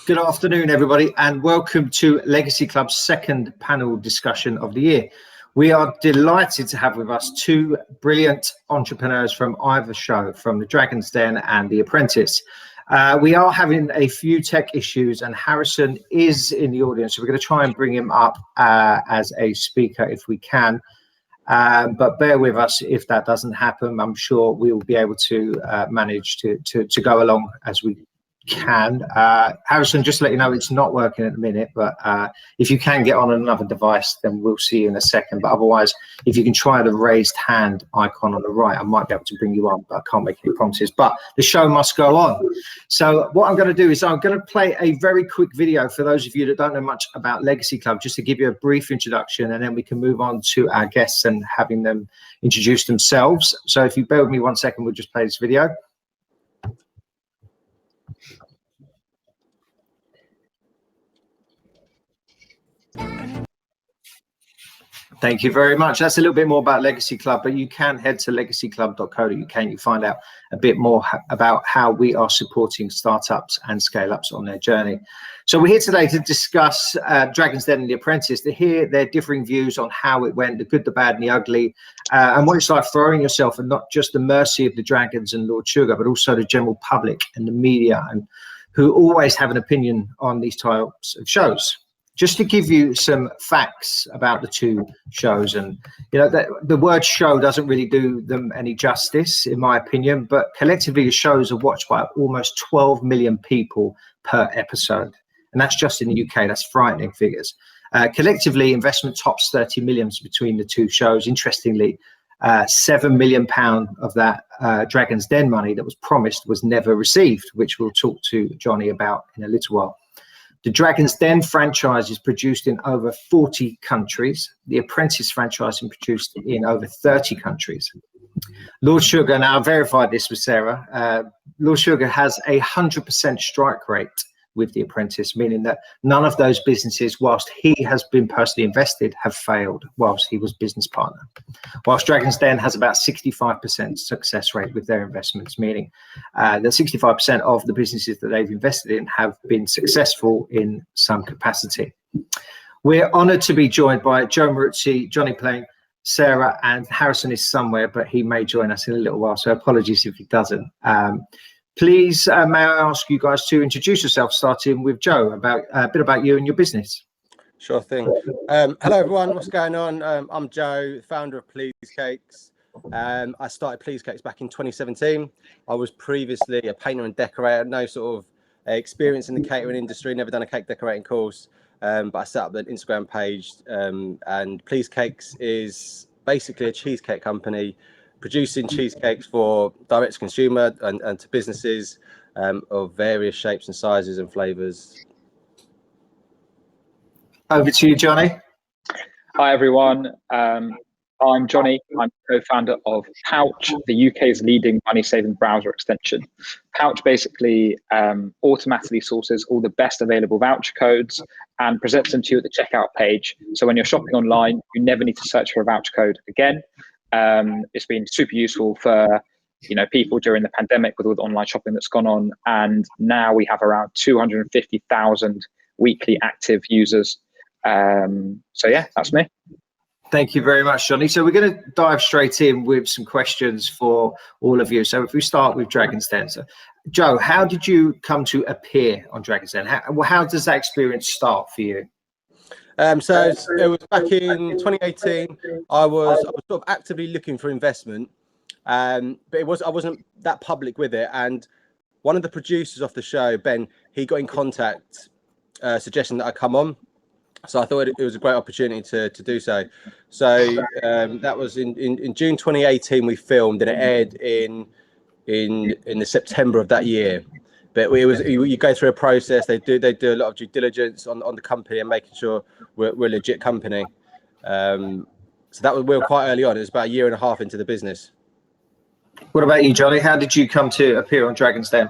Good afternoon, everybody, and welcome to Legacy Club's second panel discussion of the year. We are delighted to have with us two brilliant entrepreneurs from either show, from the Dragons Den and The Apprentice. We are having a few tech issues, and Harrison is in the audience, so we're going to try and bring him up as a speaker if we can. But bear with us if that doesn't happen. I'm sure we will be able to manage to go along as we can. Harrison, just to let you know, it's not working at the minute, but if you can get on another device, then we'll see you in a second. But otherwise, if you can try the raised hand icon on the right, I might be able to bring you on, but I can't make any promises. But the show must go on. So what I'm going to do is I'm going to play a very quick video for those of you that don't know much about Legacy Club, just to give you a brief introduction, and then we can move on to our guests and having them introduce themselves. So if you bear with me 1 second, we'll just play this video. Thank you very much. That's a little bit more about Legacy Club, but you can head to legacyclub.co.uk and you find out a bit more about how we are supporting startups and scale-ups on their journey. So we're here today to discuss Dragons Den and The Apprentice, to hear their differing views on how it went, the good, the bad, and the ugly, and what it's like throwing yourself at not just the mercy of the Dragons and Lord Sugar, but also the general public and the media, and who always have an opinion on these types of shows. Just to give you some facts about the two shows, and you know, the word show doesn't really do them any justice, in my opinion, but collectively the shows are watched by almost 12 million people per episode, and that's just in the UK. That's frightening figures. Collectively, investment tops 30 million between the two shows. Interestingly, £7 million of that Dragons Den money that was promised was never received, which we'll talk to Jonny about in a little while. The Dragons Den franchise is produced in over 40 countries. The Apprentice franchise is produced in over 30 countries. Lord Sugar, now I verified this with Sarah, Lord Sugar has a 100% strike rate with The Apprentice, meaning that none of those businesses, whilst he has been personally invested, have failed whilst he was business partner. Whilst Dragons Den has about 65% success rate with their investments, meaning that 65% of the businesses that they've invested in have been successful in some capacity. We're honoured to be joined by Joe Moruzzi, Jonny Plein, Sarah, and Harrison is somewhere, but he may join us in a little while, so apologies if he doesn't. Please, may I ask you guys to introduce yourself, starting with Joe, about a bit about you and your business. Sure thing. Hello, everyone. What's going on? I'm Joe, founder of Pleesecakes. I started Pleesecakes back in 2017. I was previously a painter and decorator, no sort of experience in the catering industry, never done a cake decorating course, but I set up the Instagram page, and Pleesecakes is basically a cheesecake company producing cheesecakes for direct to consumer and to businesses of various shapes and sizes and flavors. Over to you, Jonny. Hi, everyone. I'm Jonny. I'm co-founder of Pouch, the UK's leading money-saving browser extension. Pouch basically automatically sources all the best available voucher codes and presents them to you at the checkout page. So when you're shopping online, you never need to search for a voucher code again. It's been super useful for people during the pandemic with all the online shopping that's gone on, and now we have around 250,000 weekly active users. So yeah, that's me. Thank you very much, Jonny. So we're going to dive straight in with some questions for all of you. So if we start with Dragons Den, so Joe, how did you come to appear on Dragons Den? How does that experience start for you? So it was back in 2018. I was sort of actively looking for investment, but I wasn't that public with it. And one of the producers of the show, Ben, he got in contact, suggesting that I come on. So I thought it was a great opportunity to do so. So that was in June 2018 we filmed, and it aired in the September of that year. But you go through a process. They do a lot of due diligence on the company and making sure we're a legit company. So we were quite early on. It was about a year and a half into the business. What about you, Jonny? How did you come to appear on Dragons Den?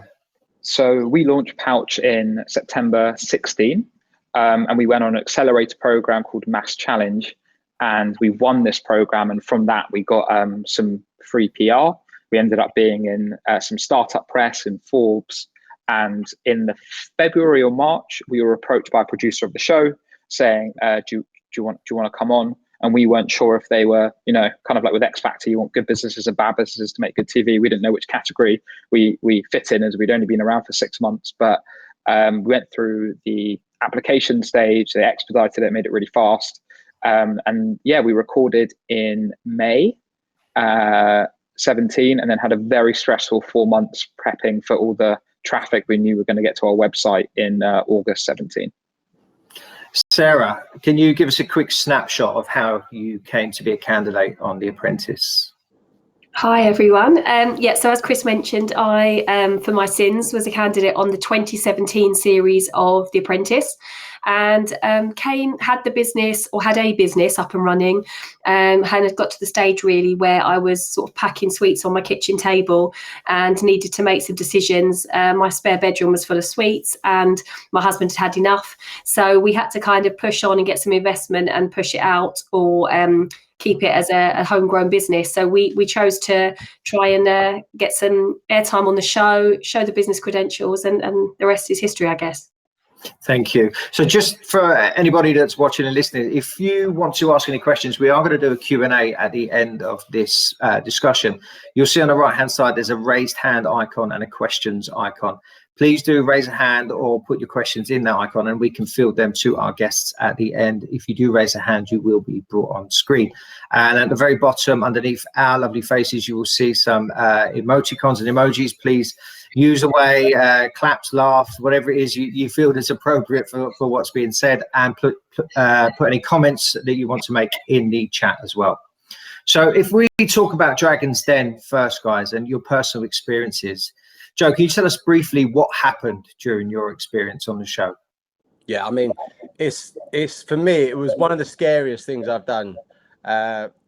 So we launched Pouch in September 16, and we went on an accelerator program called Mass Challenge, and we won this program. And from that, we got some free PR. We ended up being in some startup press in Forbes. And in the February or March, we were approached by a producer of the show saying, do you want to come on? And we weren't sure if they were, kind of like with X Factor, you want good businesses and bad businesses to make good TV. We didn't know which category we fit in, as we'd only been around for 6 months. But we went through the application stage, they expedited it, made it really fast. And yeah, we recorded in May 17, and then had a very stressful 4 months prepping for all the traffic we knew were going to get to our website in August 17. Sarah, can you give us a quick snapshot of how you came to be a candidate on The Apprentice? Hi everyone. So as Chris mentioned, I for my sins was a candidate on the 2017 series of The Apprentice, and had a business up and running, and had got to the stage really where I was sort of packing sweets on my kitchen table and needed to make some decisions. My spare bedroom was full of sweets and my husband had enough, so we had to kind of push on and get some investment and push it out, or keep it as a homegrown business. So we chose to try and get some airtime on the show the business credentials, and the rest is history, I guess. Thank you. So just for anybody that's watching and listening, if you want to ask any questions, we are going to do a Q&A at the end of this discussion. You'll see on the right hand side there's a raised hand icon and a questions icon. Please do raise a hand or put your questions in that icon, and we can field them to our guests at the end. If you do raise a hand, you will be brought on screen. And at the very bottom, underneath our lovely faces, you will see some emoticons and emojis. Please use away, claps, laughs, whatever it is you feel is appropriate for what's being said, and put any comments that you want to make in the chat as well. So if we talk about Dragons Den first, guys, and your personal experiences, Joe, can you tell us briefly what happened during your experience on the show? Yeah, I mean, it's for me, it was one of the scariest things I've done.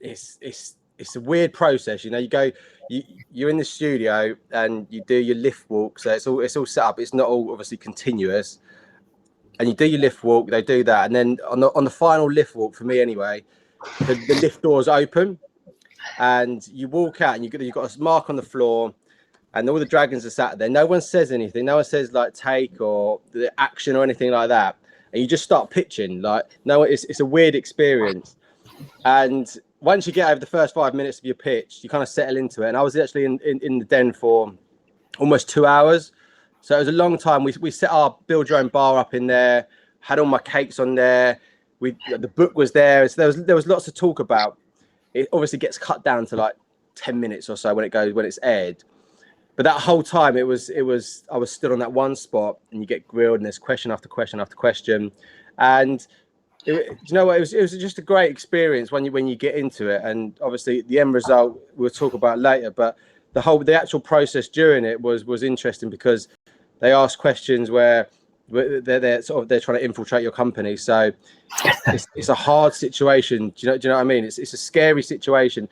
It's a weird process, you're in the studio and you do your lift walk, so it's all set up. It's not all obviously continuous, and you do your lift walk. They do that, and then on the final lift walk, for me anyway, the lift doors open, and you walk out, and you've got a mark on the floor. And all the dragons are sat there. No one says anything. No one says like take or the action or anything like that. And you just start pitching. It's a weird experience. And once you get over the first 5 minutes of your pitch, you kind of settle into it. And I was actually in the den for almost 2 hours. So it was a long time. We set our build your own bar up in there, had all my cakes on there. The book was there. So there was lots to talk about. It obviously gets cut down to like 10 minutes or so when it's aired. But that whole time, I was stood on that one spot, and you get grilled, and there's question after question after question, and you know what? It was just a great experience when you get into it, and obviously the end result we'll talk about later. But the actual process during it was interesting, because they ask questions where they're trying to infiltrate your company. So it's a hard situation. Do you know what I mean? It's a scary situation.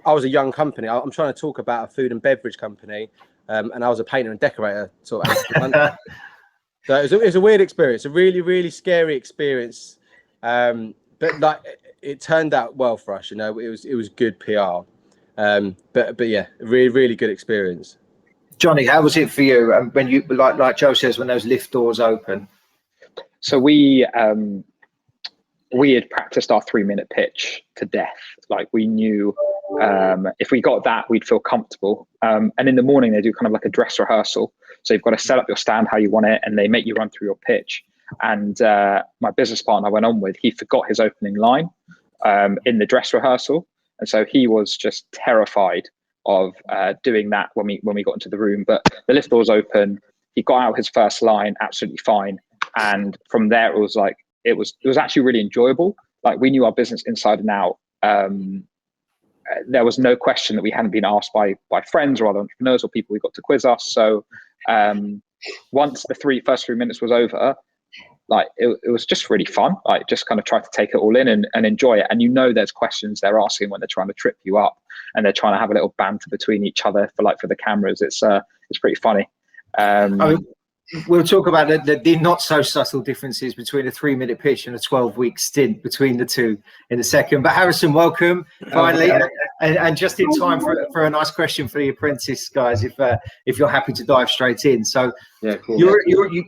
I was a young company. I'm trying to talk about a food and beverage company, and I was a painter and decorator sort of. So it was a weird experience, a really, really scary experience. But like it turned out well for us. It was good PR. But yeah, really, really good experience. Jonny, how was it for you when you like Joe says, when those lift doors open? So we had practiced our 3-minute pitch to death. Like we knew if we got that, we'd feel comfortable. And in the morning, they do kind of like a dress rehearsal. So you've got to set up your stand how you want it, and they make you run through your pitch. And my business partner I went on with, he forgot his opening line in the dress rehearsal. And so he was just terrified of doing that when we got into the room. But the lift doors open, he got out his first line absolutely fine. And from there, it was like, it was actually really enjoyable. Like we knew our business inside and out. There was no question that we hadn't been asked by friends or other entrepreneurs or people who got to quiz us. So once the first 3 minutes was over, like it was just really fun. Like just kind of try to take it all in and enjoy it. And there's questions they're asking when they're trying to trip you up, and they're trying to have a little banter between each other for the cameras. It's pretty funny. we'll talk about the not so subtle differences between a 3-minute pitch and a 12-week stint between the two in a second. But Harrison, welcome finally, and just in time for a nice question for the apprentice guys, if you're happy to dive straight in. So, yeah, cool.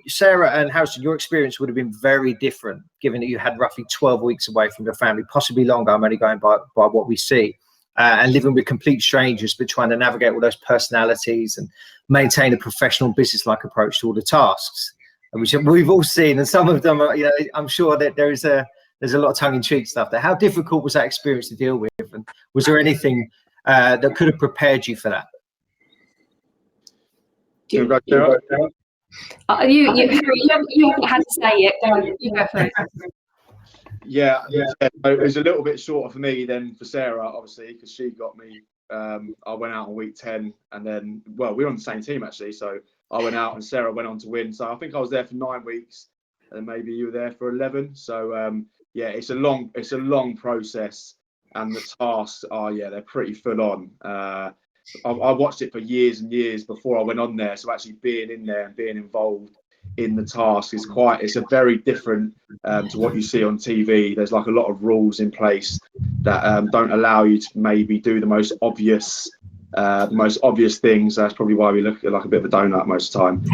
Sarah and Harrison, your experience would have been very different, given that you had roughly 12 weeks away from your family, possibly longer. I'm only going by what we see. And living with complete strangers, but trying to navigate all those personalities and maintain a professional business-like approach to all the tasks, which we've all seen. And some of them are, I'm sure that there's a lot of tongue-in-cheek stuff there. How difficult was that experience to deal with? And was there anything that could have prepared you for that? You haven't had to say it. You go first. Yeah. It was a little bit shorter for me than for Sarah, obviously, because she got me. I went out on week 10, and then, well, we were on the same team actually. So I went out, and Sarah went on to win. So I think I was there for 9 weeks, and maybe you were there for 11. So yeah, it's a long process, and the tasks are they're pretty full on. I watched it for years and years before I went on there. So actually being in there and being involved in the task it's a very different to what you see on TV. There's like a lot of rules in place that don't allow you to maybe do the most obvious things. That's probably why we look like a bit of a donut most of the time.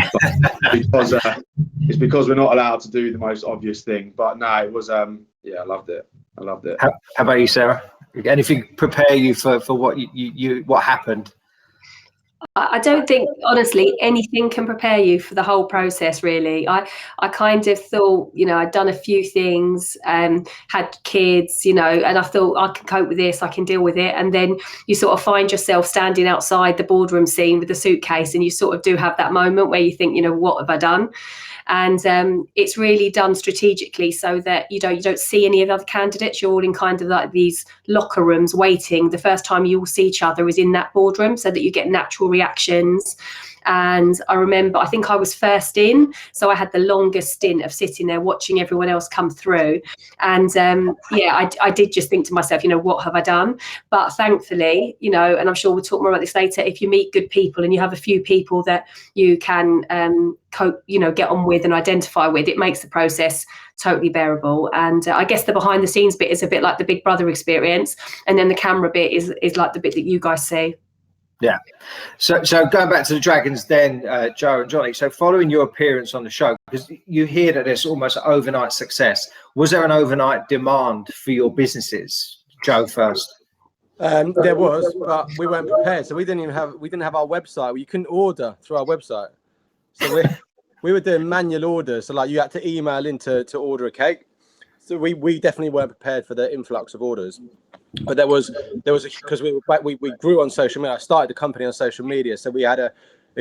It's because we're not allowed to do the most obvious thing. But no, it was I loved it. How about you, Sarah? Anything prepare you for what what happened? I don't think, honestly, anything can prepare you for the whole process, really. I kind of thought, I'd done a few things, had kids, and I thought I can cope with this, I can deal with it. And then you sort of find yourself standing outside the boardroom scene with the suitcase, and you sort of do have that moment where you think, what have I done? And it's really done strategically so that you don't see any of the other candidates. You're all in kind of like these locker rooms waiting. The first time you all see each other is in that boardroom, so that you get natural reactions. And I remember, I think I was first in, so I had the longest stint of sitting there watching everyone else come through. And I did just think to myself, what have I done? But thankfully, and I'm sure we'll talk more about this later, if you meet good people and you have a few people that you can get on with and identify with, it makes the process totally bearable. And I guess the behind the scenes bit is a bit like the Big Brother experience, and then the camera bit is like the bit that you guys see. Yeah. So going back to the Dragons Den, Joe and Jonny, so following your appearance on the show, because you hear that there's almost overnight success, was there an overnight demand for your businesses? Joe first. There was, but we weren't prepared. So we didn't have our website. You couldn't order through our website. So we were doing manual orders. So like you had to email in to order a cake. So we definitely weren't prepared for the influx of orders. But there was because we grew on social media. I started the company on social media, so we had a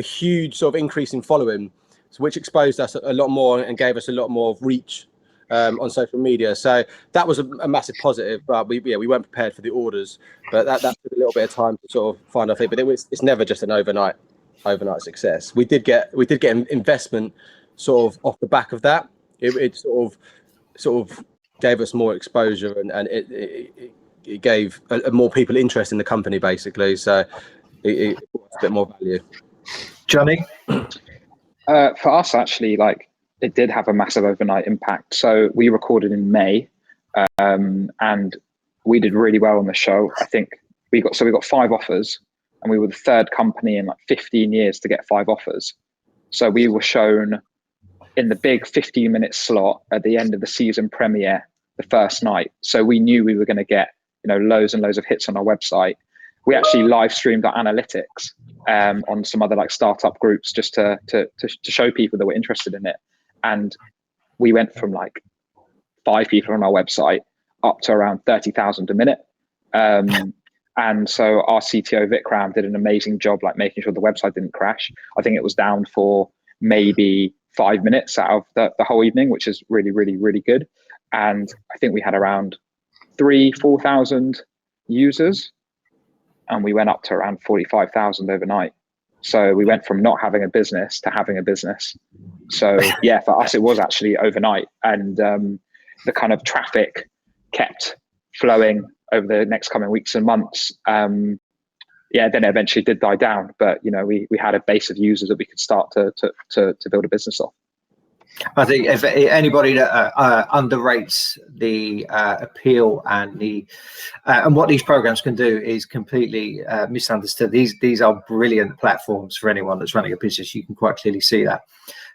huge sort of increase in following, which exposed us a lot more and gave us a lot more reach on social media. So that was a massive positive. But we weren't prepared for the orders. But that took a little bit of time to sort of find our feet. But it's never just an overnight success. We did get investment sort of off the back of that. It sort of gave us more exposure and it gave more people interest in the company, basically. So it brought a bit more value. Jonny? For us, actually, like it did have a massive overnight impact. So we recorded in May, and we did really well on the show. I think we got 5 offers, and we were the 3rd company in like 15 years to get 5 offers. So we were shown in the big 15-minute slot at the end of the season premiere the first night. So we knew we were going to get loads and loads of hits on our website. We actually live streamed our analytics on some other like startup groups just to show people that were interested in it. And we went from like 5 people on our website up to around 30,000 a minute. And so our CTO Vikram did an amazing job, like making sure the website didn't crash. I think it was down for maybe 5 minutes out of the whole evening, which is really, really, really good. And I think we had around 3,000-4,000 users, and we went up to around 45,000 overnight. So we went from not having a business to having a business. So yeah, for us, it was actually overnight, and the kind of traffic kept flowing over the next coming weeks and months. then it eventually did die down. But we had a base of users that we could start to build a business off. I think if anybody that underrates the appeal and what these programs can do is completely misunderstood. These are brilliant platforms for anyone that's running a business. You can quite clearly see that.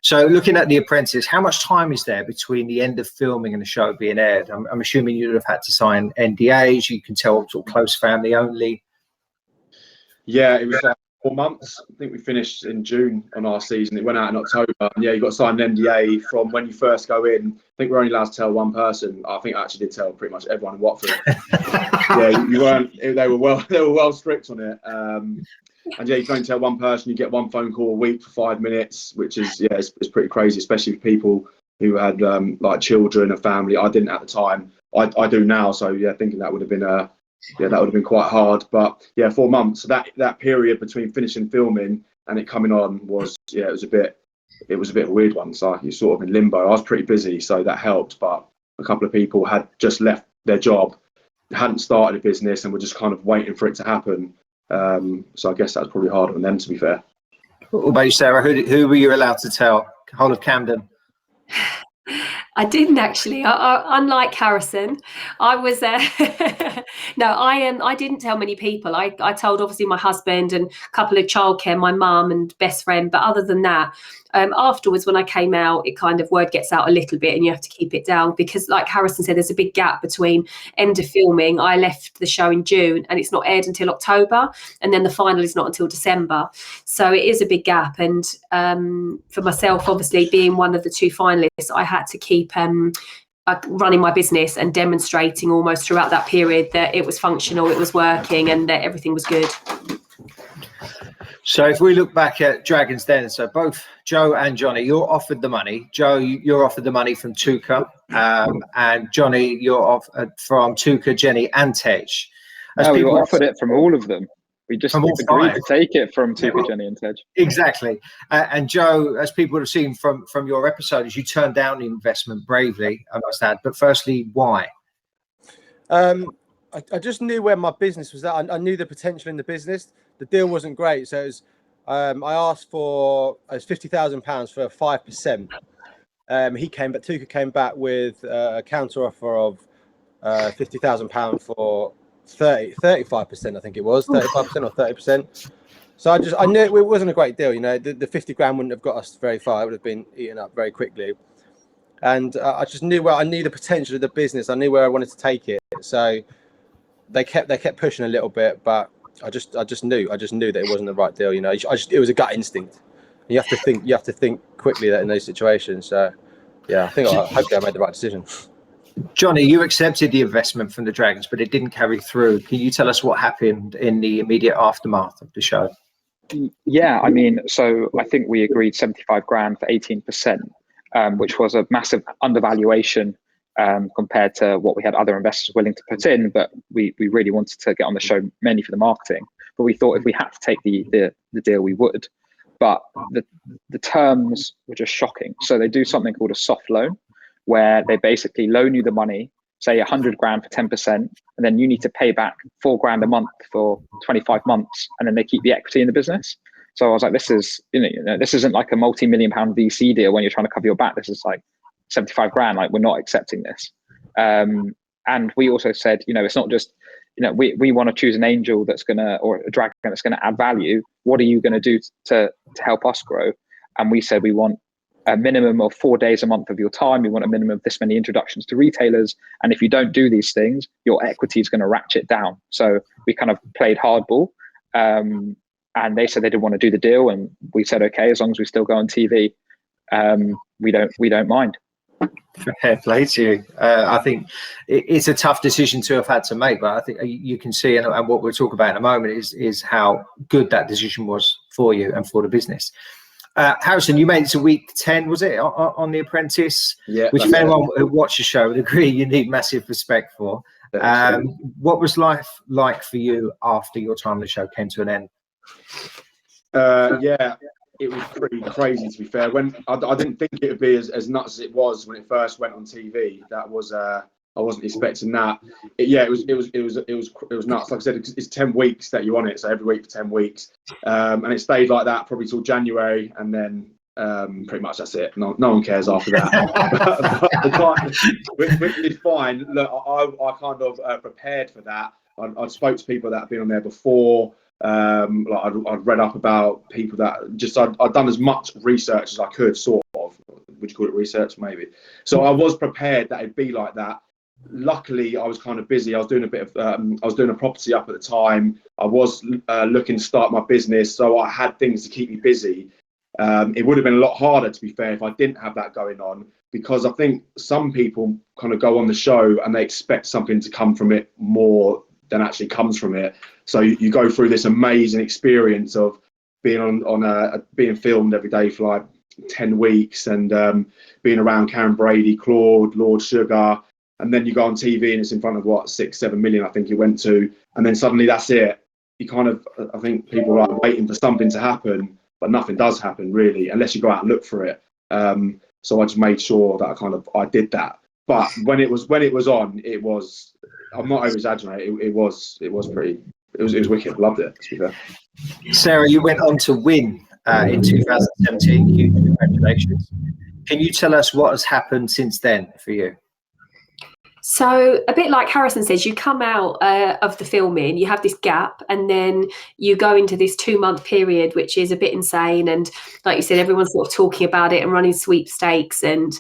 So looking at The Apprentice, how much time is there between the end of filming and the show being aired? I'm assuming you would have had to sign NDAs. You can tell sort of close family only. Yeah, it was like 4 months. I think we finished in June on our season. It went out in October. And yeah, you got to sign an NDA from when you first go in. I think we're only allowed to tell one person. I think I actually did tell pretty much everyone in Watford. Yeah, you weren't. They were well strict on it. And yeah, you can only tell one person. You get one phone call a week for 5 minutes, which is it's pretty crazy, especially for people who had like children and family. I didn't at the time. I do now. So yeah, thinking that would have been that would have been quite hard. But yeah, 4 months. So that period between finishing filming and it coming on was it was a bit of a weird one. So you're sort of in limbo. I was pretty busy, so that helped. But a couple of people had just left their job, hadn't started a business, and were just kind of waiting for it to happen. So I guess that's probably harder on them, to be fair. What about you, Sarah? Who were you allowed to tell? Whole of Camden? I didn't actually. Unlike Harrison, I was no. I didn't tell many people. I told obviously my husband and a couple of childcare, my mum and best friend. But other than that, afterwards when I came out, it kind of word gets out a little bit, and you have to keep it down because, like Harrison said, there's a big gap between end of filming. I left the show in June, and it's not aired until October, and then the final is not until December. So it is a big gap. And for myself, obviously being one of the 2 finalists, I had to keep running my business and demonstrating almost throughout that period that it was functional, it was working, and that everything was good. So if we look back at Dragons Den, so both Joe and Jonny, you're offered the money. Joe, you're offered the money from Tuka, and Jonny, you're offered from Tuka, Jenny, and Tej. We were offered it from all of them. We just agreed to take it from Tuka, Jenny, and Tej. Exactly. And Joe, as people would have seen from your episodes, you turned down the investment bravely, I must add. But firstly, why? I just knew where my business was at. I knew the potential in the business. The deal wasn't great, so it was, I asked for £50,000 for 5%. Tuka came back with a counter offer of £50,000 for 35%. I think it was 35% or 30%. So I knew it wasn't a great deal. The 50 grand wouldn't have got us very far. It would have been eaten up very quickly. And I just knew I knew the potential of the business. I knew where I wanted to take it. So they kept pushing a little bit, but I just knew that it wasn't the right deal. It was a gut instinct. You have to think quickly in those situations. So yeah, hopefully I made the right decision. Jonny, you accepted the investment from the Dragons, but it didn't carry through. Can you tell us what happened in the immediate aftermath of the show? Yeah, I mean, so I think we agreed 75 grand for 18%, which was a massive undervaluation compared to what we had other investors willing to put in. But we really wanted to get on the show mainly for the marketing. But we thought if we had to take the deal, we would. But the terms were just shocking. So they do something called a soft loan, where they basically loan you the money, say 100 grand for 10%, and then you need to pay back 4 grand a month for 25 months, and then they keep the equity in the business. So I was like, this is, this isn't like a multi-million-pound VC deal when you're trying to cover your back. This is like 75 grand. Like, we're not accepting this. And we also said, it's not just, we want to choose an angel or a dragon that's gonna add value. What are you gonna do to help us grow? And we said we want a minimum of 4 days a month of your time. We want a minimum of this many introductions to retailers. And if you don't do these things, your equity is going to ratchet down. So we kind of played hardball. And they said they didn't want to do the deal. And we said, okay, as long as we still go on TV, we don't mind. Fair play to you. I think it's a tough decision to have had to make, but I think you can see, and what we'll talk about in a moment is how good that decision was for you and for the business. Harrison, you made it to week 10, was it, on The Apprentice? Yeah. Which, if anyone who watched the show would agree, you need massive respect for. What was life like for you after your time on the show came to an end? Yeah, it was pretty crazy, to be fair. When I didn't think it would be as nuts as it was when it first went on TV. That was I wasn't expecting that. It was nuts. Like I said, it's 10 weeks that you're on it, so every week for 10 weeks, and it stayed like that probably till January, and then pretty much that's it. No one cares after that. which is fine. Look, I kind of prepared for that. I spoke to people that have been on there before. Like I'd read up about people that just I'd done as much research as I could, sort of. Would you call it research? Maybe. So I was prepared that it'd be like that. Luckily, I was kind of busy. I was doing a bit of I was doing a property up at the time. I was looking to start my business, so I had things to keep me busy. It would have been a lot harder, to be fair, if I didn't have that going on, because I think some people kind of go on the show and they expect something to come from it more than actually comes from it. So you go through this amazing experience of being being filmed every day for like 10 weeks and being around Karen Brady, Claude, Lord Sugar, and then you go on TV and it's in front of 6-7 million, I think it went to, and then suddenly that's it. You kind of, I think people are like waiting for something to happen, but nothing does happen really unless you go out and look for it. So I just made sure that I did that. But when it was on, it was, I'm not over exaggerating, it was wicked. Loved it, to be fair. Sarah, you went on to win in 2017. Huge congratulations. Can you tell us what has happened since then for you? So a bit like Harrison says, you come out of the filming, you have this gap, and then you go into this 2-month period, which is a bit insane. And like you said, everyone's sort of talking about it and running sweepstakes, and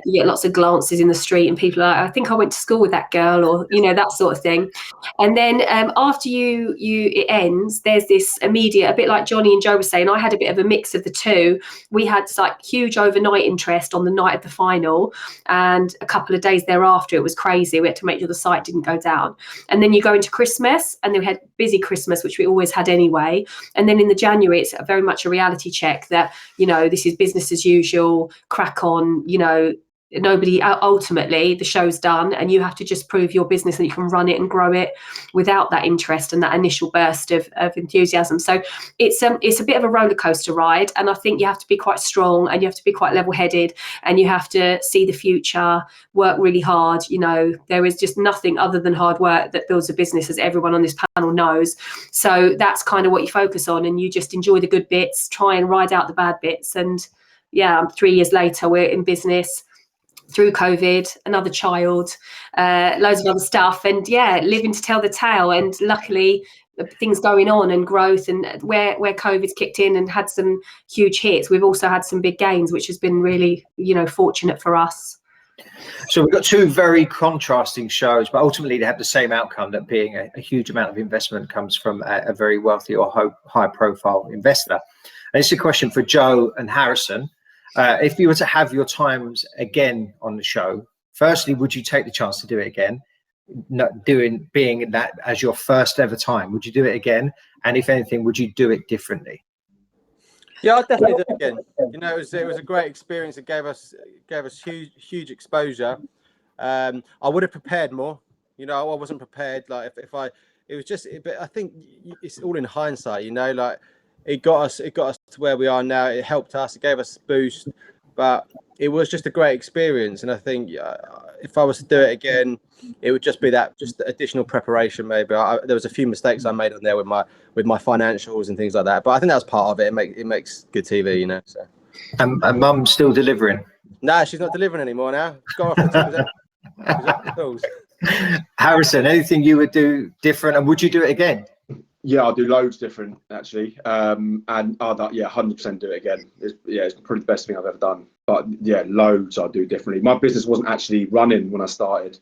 you get lots of glances in the street and people are like, I think I went to school with that girl, or, you know, that sort of thing. And then after it ends, there's this immediate, a bit like Jonny and Joe were saying, I had a bit of a mix of the two. We had like huge overnight interest on the night of the final, and a couple of days thereafter, it was crazy. We had to make sure the site didn't go down. And then you go into Christmas, and then we had busy Christmas, which we always had anyway. And then in the January, it's very much a reality check that, you know, this is business as usual, crack on, you know, nobody, ultimately the show's done and you have to just prove your business and you can run it and grow it without that interest and that initial burst of enthusiasm. So it's a bit of a roller coaster ride, and I think you have to be quite strong and you have to be quite level-headed and you have to see the future, work really hard. You know, there is just nothing other than hard work that builds a business, as everyone on this panel knows. So that's kind of what you focus on, and you just enjoy the good bits, try and ride out the bad bits. And yeah, 3 years later, we're in business through COVID, another child, loads of other stuff, and yeah, living to tell the tale. And luckily, things going on and growth, and where COVID's kicked in and had some huge hits, we've also had some big gains, which has been really, you know, fortunate for us. So we've got two very contrasting shows, but ultimately they have the same outcome, that being a huge amount of investment comes from a very wealthy or high-profile investor. And it's a question for Joe and Harrison. If you were to have your times again on the show, firstly, would you take the chance to do it again? Being that as your first ever time, would you do it again? And if anything, would you do it differently? Yeah, I'd definitely do it again. You know, it was a great experience. It gave us huge exposure. I would have prepared more. You know, I wasn't prepared. Like it was just. But I think it's all in hindsight. You know, like it got us to where we are now. It helped us. It gave us a boost. But it was just a great experience. And I think if I was to do it again, it would just be that just additional preparation. Maybe there was a few mistakes I made on there with my financials and things like that. But I think that was part of it. It makes good TV, you know. So. And Mum's still delivering? Nah, she's not delivering anymore now. She's got off the tools. Harrison, anything you would do different, and would you do it again? Yeah, I'll do loads different actually, and I'll 100% do it again. It's probably the best thing I've ever done. But yeah, loads I'll do differently. My business wasn't actually running when I started,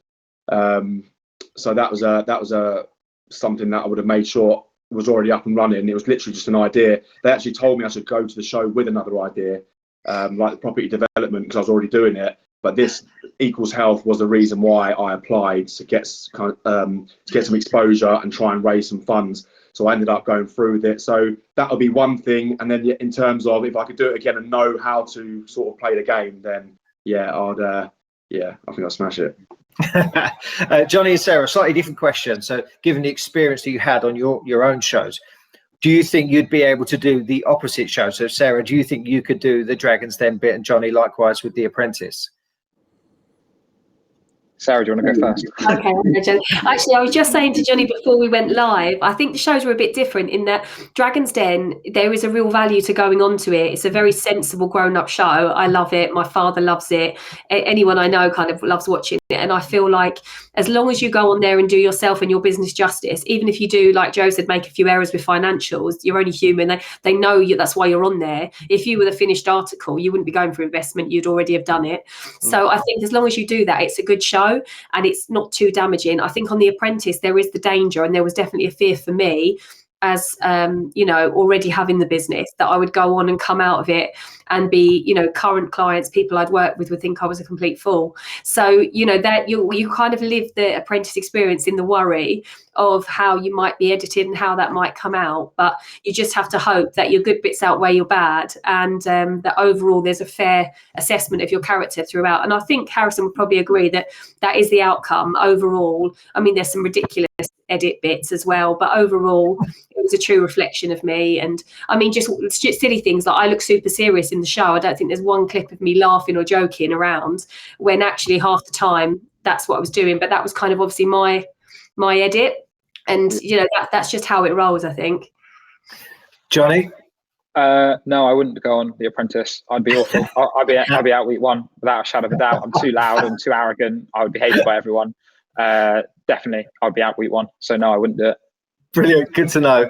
so that was something that I would have made sure was already up and running. It was literally just an idea. They actually told me I should go to the show with another idea, like the property development, because I was already doing it. But this Equals Health was the reason why I applied, to get some exposure and try and raise some funds. So I ended up going through with it. So that'll be one thing. And then in terms of if I could do it again and know how to sort of play the game, then I think I'll smash it. Jonny and Sarah, slightly different question. So given the experience that you had on your own shows, do you think you'd be able to do the opposite show? So Sarah, do you think you could do the Dragons Den bit, and Jonny likewise with The Apprentice? Sarah, do you want to go first? Okay, actually, I was just saying to Jonny before we went live, I think the shows were a bit different in that Dragons Den, there is a real value to going onto it. It's a very sensible grown-up show. I love it. My father loves it. Anyone I know kind of loves watching it. And I feel like as long as you go on there and do yourself and your business justice, even if you do, like Joe said, make a few errors with financials, you're only human. They know you. That's why you're on there. If you were the finished article, you wouldn't be going for investment. You'd already have done it. So I think as long as you do that, it's a good show and it's not too damaging. I think on The Apprentice, there is the danger, and there was definitely a fear for me as already having the business, that I would go on and come out of it and be, current clients, people I'd worked with would think I was a complete fool. So, that you kind of live the Apprentice experience in the worry of how you might be edited and how that might come out. But you just have to hope that your good bits outweigh your bad, and that overall there's a fair assessment of your character throughout. And I think Harrison would probably agree that that is the outcome overall. I mean, there's some ridiculous edit bits as well, but overall it was a true reflection of me. And I mean, just silly things like I look super serious in the show. I don't think there's one clip of me laughing or joking around, when actually half the time that's what I was doing. But that was kind of obviously my edit, and that's just how it rolls, I think. Jonny? No, I wouldn't go on The Apprentice. I'd be awful. I'd be out week one without a shadow of a doubt. I'm too loud and too arrogant. I would be hated by everyone. Definitely, I'd be out week one. So no, I wouldn't do it. Brilliant. Good to know.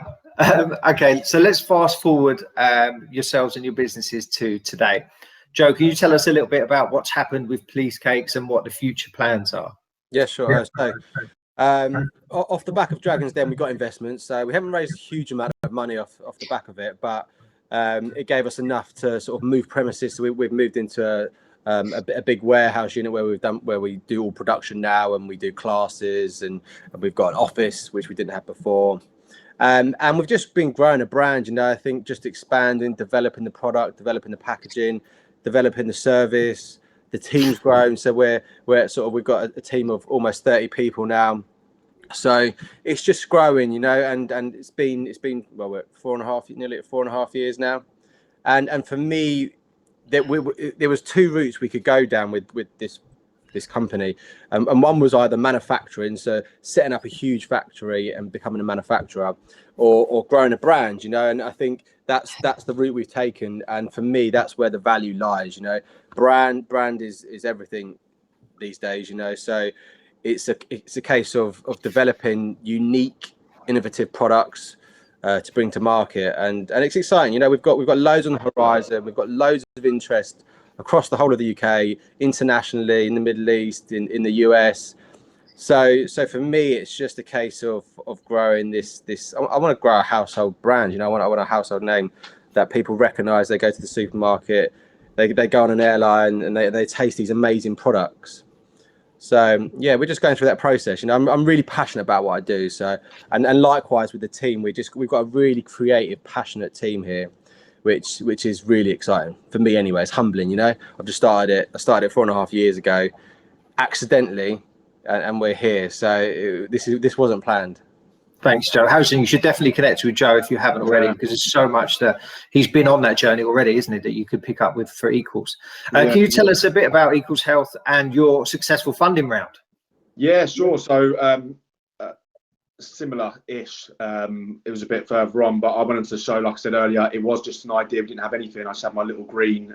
Okay, so let's fast forward yourselves and your businesses to today. Joe, can you tell us a little bit about what's happened with Pleesecakes and what the future plans are? Yeah, sure. So, off the back of Dragons Den, we got investments. So we haven't raised a huge amount of money off the back of it, but it gave us enough to sort of move premises. So we've moved into a big warehouse unit where we do all production now, and we do classes, and we've got an office which we didn't have before. And we've just been growing a brand, I think just expanding, developing the product, developing the packaging, developing the service. The team's grown, so we've got a team of almost 30 people now. So it's just growing, and it's been well, we're nearly 4.5 years now. And for me, there was two routes we could go down with this company, and one was either manufacturing, so setting up a huge factory and becoming a manufacturer, or growing a brand, and I think that's the route we've taken. And for me, that's where the value lies. Brand is everything these days, so it's a case of developing unique, innovative products to bring to market, and it's exciting. We've got loads on the horizon. We've got loads of interest across the whole of the UK, internationally, in the Middle East, in the US. So for me, it's just a case of growing this. I want to grow a household brand. I want a household name that people recognise. They go to the supermarket, they go on an airline, and they taste these amazing products. So yeah, we're just going through that process. I'm really passionate about what I do. So and likewise with the team, we've got a really creative, passionate team here, which is really exciting for me anyway. It's humbling, I've just started it. I started it 4.5 years ago, accidentally, and we're here. So this wasn't planned. Thanks, Joe. Harrison, you should definitely connect with Joe if you haven't already, because there's so much that he's been on that journey already, isn't it, that you could pick up with for Equals. Can you tell us a bit about Equals Health and your successful funding round? Yeah, sure. So similar-ish. It was a bit further on, but I wanted to show, like I said earlier, it was just an idea. We didn't have anything. I just had my little green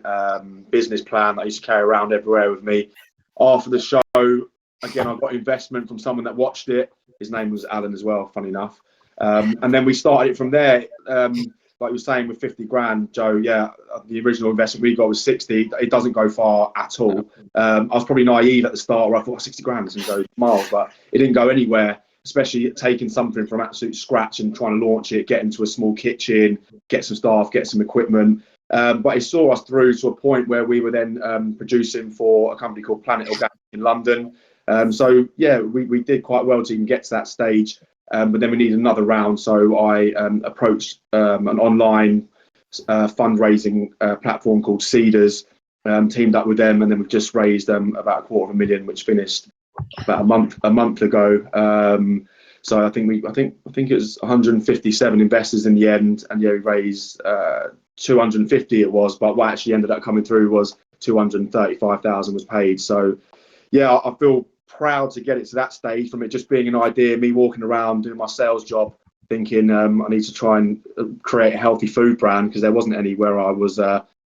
business plan that I used to carry around everywhere with me. After the show, again, I got investment from someone that watched it. His name was Alan as well, funny enough. And then we started it from there. Like you were saying, with 50 grand, Joe, the original investment we got was 60. It doesn't go far at all. I was probably naive at the start, where I thought 60 grand doesn't go miles, but it didn't go anywhere, especially taking something from absolute scratch and trying to launch it, get into a small kitchen, get some staff, get some equipment. But it saw us through to a point where we were then producing for a company called Planet Organic in London. So we did quite well to even get to that stage. But then we needed another round, so I approached an online fundraising platform called Cedars, teamed up with them, and then we've just raised about $250,000, which finished about a month ago. So I think it was 157 investors in the end, and we raised 250 it was, but what actually ended up coming through was 235,000 was paid. So I feel proud to get it to that stage, from it just being an idea, me walking around doing my sales job, thinking I need to try and create a healthy food brand, because there wasn't any where I was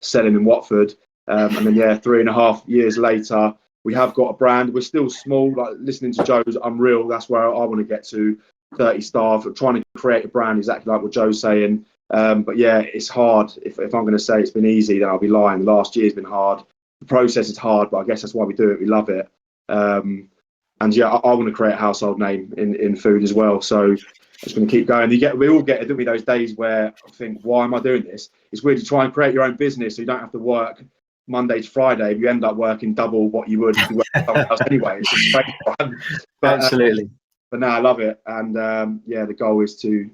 selling in Watford. And then 3.5 years later, we have got a brand. We're still small. Like, listening to Joe's Unreal, that's where I want to get to, 30 staff, trying to create a brand exactly like what Joe's saying. But yeah, it's hard. If I'm going to say it's been easy, then I'll be lying. Last year's been hard. The process is hard, but I guess that's why we do it. We love it. And yeah, I want to create a household name in food as well. So just going to keep going. We all get it, don't we, those days where I think, why am I doing this? It's weird to try and create your own business so you don't have to work Monday to Friday. You end up working double what you would if you worked for someone else anyway. It's just great fun. But, Absolutely. But no, I love it. And the goal is to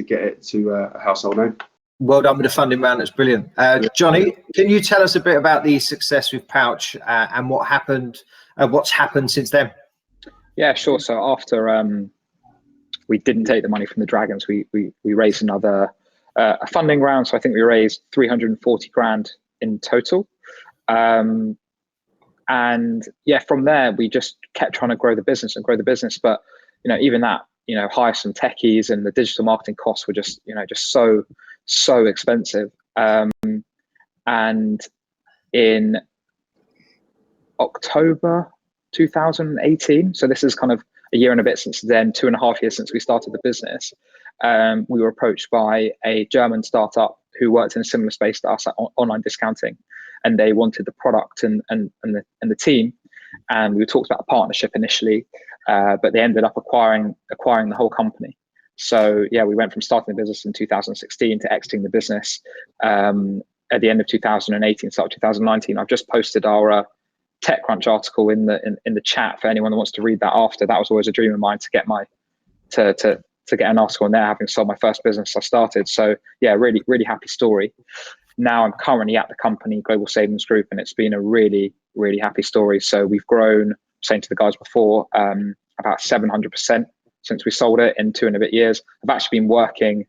get it to a household name. Well done with the funding round. That's brilliant. Jonny, can you tell us a bit about the success with Pouch and what's happened since then? Yeah, sure. So after we didn't take the money from the Dragons, we raised another a funding round. So I think we raised 340 grand in total. And yeah, from there we just kept trying to grow the business. But even that, hire some techies, and the digital marketing costs were just so expensive. And in October 2018, so this is kind of a year and a bit since then, 2.5 years since we started the business, we were approached by a German startup who worked in a similar space to us, at online discounting, and they wanted the product and the team. And we talked about a partnership initially, but they ended up acquiring the whole company. So yeah, we went from starting the business in 2016 to exiting the business at the end of 2018, start of 2019. I've just posted our TechCrunch article in the chat for anyone that wants to read that after. That was always a dream of mine to get to get an article in there, having sold my first business I started. So yeah, really, really happy story. Now I'm currently at the company, Global Savings Group, and it's been a really, really happy story. So we've grown, saying to the guys before, about 700% since we sold it in 2 and a bit years. I've actually been working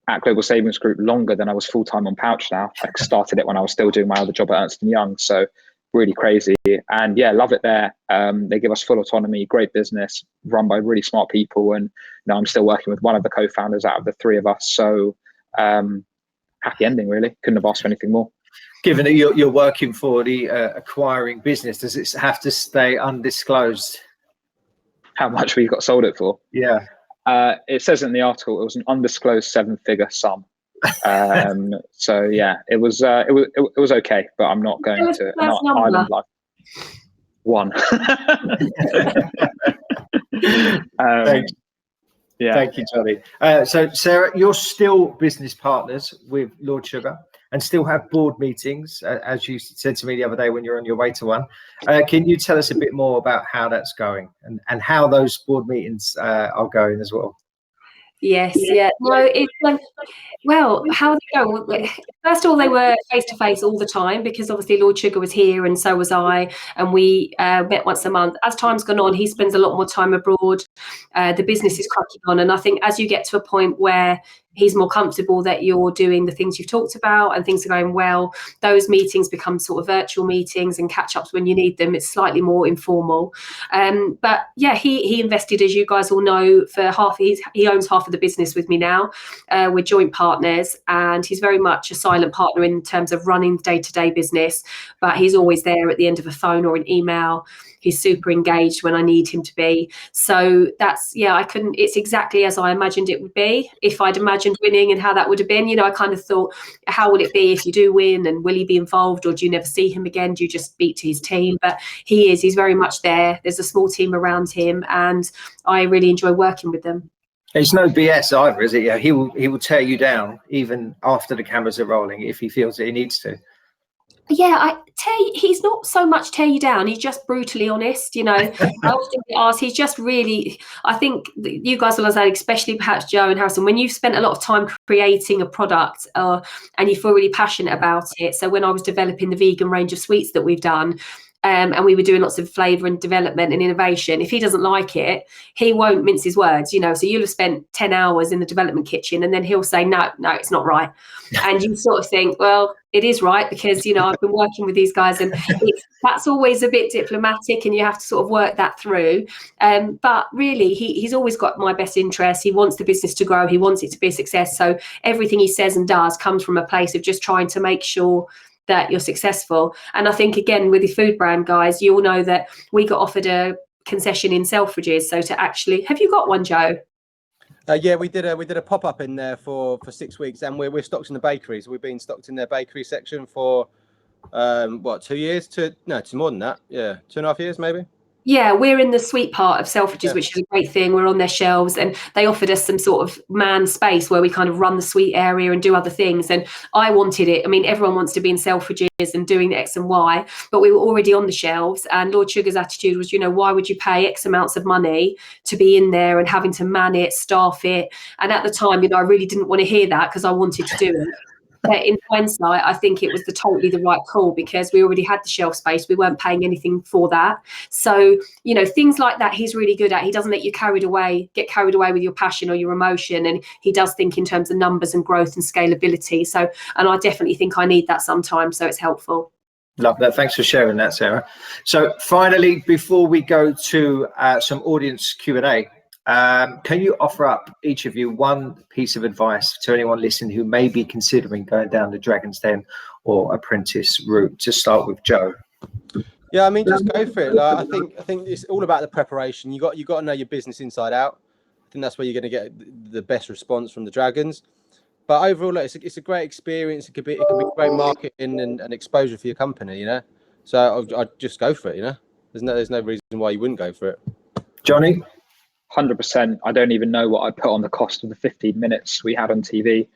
at Global Savings Group longer than I was full-time on Pouch now. I started it when I was still doing my other job at Ernst & Young. So really crazy. And yeah, love it there. They give us full autonomy, great business, run by really smart people. And I'm still working with one of the co-founders out of the 3 of us. So happy ending, really. Couldn't have asked for anything more. Given that you're working for the acquiring business, does it have to stay undisclosed? How much we got sold it for? Yeah. It says in the article it was an undisclosed 7-figure sum. So yeah, it was okay, but I'm not going to island life. 1. Thanks. Yeah. Thank you, Jonny. So Sarah, you're still business partners with Lord Sugar and still have board meetings, as you said to me the other day when you're on your way to one. Can you tell us a bit more about how that's going and how those board meetings are going as well? Yes, yeah. No, it's well, how they go? First of all, they were face to face all the time, because obviously Lord Sugar was here and so was I, and we met once a month. As time's gone on, he spends a lot more time abroad. The business is cracking on, and I think as you get to a point where he's more comfortable that you're doing the things you've talked about and things are going well, those meetings become sort of virtual meetings and catch-ups when you need them. It's slightly more informal. But yeah, he invested, as you guys all know, for he owns half of the business with me now. We're joint partners, and he's very much a silent partner in terms of running the day-to-day business, but he's always there at the end of a phone or an email. He's super engaged when I need him to be. So that's, yeah, it's exactly as I imagined it would be. If I'd imagined winning and how that would have been, I kind of thought, how will it be if you do win, and will he be involved, or do you never see him again? Do you just speak to his team? But he's very much there. There's a small team around him, and I really enjoy working with them. It's no BS either, is it? Yeah, he will tear you down even after the cameras are rolling if he feels that he needs to. Yeah, he's not so much tear you down. He's just brutally honest. I often get asked, he's just really, I think you guys will understand, especially perhaps Joe and Harrison, when you've spent a lot of time creating a product and you feel really passionate about it. So when I was developing the vegan range of sweets that we've done, and we were doing lots of flavour and development and innovation, if he doesn't like it, he won't mince his words, you know. So you'll have spent 10 hours in the development kitchen and then he'll say, no, it's not right. And you sort of think, well, it is right, because, you know, I've been working with these guys, and that's always a bit diplomatic and you have to sort of work that through. But really, he's always got my best interest. He wants the business to grow. He wants it to be a success. So everything he says and does comes from a place of just trying to make sure that you're successful. And I think, again, with the food brand guys, you'll know that we got offered a concession in Selfridges. So to actually, have you got one, Joe? Yeah, we did a pop up in there for 6 weeks, and we're stocked in the bakeries. We've been stocked in their bakery section for 2 years? No, it's more than that. Yeah, 2.5 years maybe. Yeah, we're in the sweet part of Selfridges, which is a great thing. We're on their shelves, and they offered us some sort of man space where we kind of run the sweet area and do other things. And I wanted it. I mean, everyone wants to be in Selfridges and doing X and Y, but we were already on the shelves. And Lord Sugar's attitude was, you know, why would you pay X amounts of money to be in there and having to man it, staff it? And at the time, you know, I really didn't want to hear that because I wanted to do it. But in hindsight, I think it was totally the right call, because we already had the shelf space. We weren't paying anything for that. So, you know, things like that he's really good at. He doesn't let you get carried away with your passion or your emotion. And he does think in terms of numbers and growth and scalability. So, and I definitely think I need that sometimes. So it's helpful. Love that. Thanks for sharing that, Sarah. So finally, before we go to some audience Q&A, can you offer up, each of you, one piece of advice to anyone listening who may be considering going down the Dragons Den or Apprentice route? To start with Joe. Yeah, I mean, just go for it. Like, I think it's all about the preparation. You got to know your business inside out. I think that's where you're going to get the best response from the Dragons. But overall, like, it's a great experience. It could be great marketing and exposure for your company. You know, so I'd just go for it. You know, there's no reason why you wouldn't go for it. Johnny. 100%. I don't even know what I put on the cost of the 15 minutes we had on TV.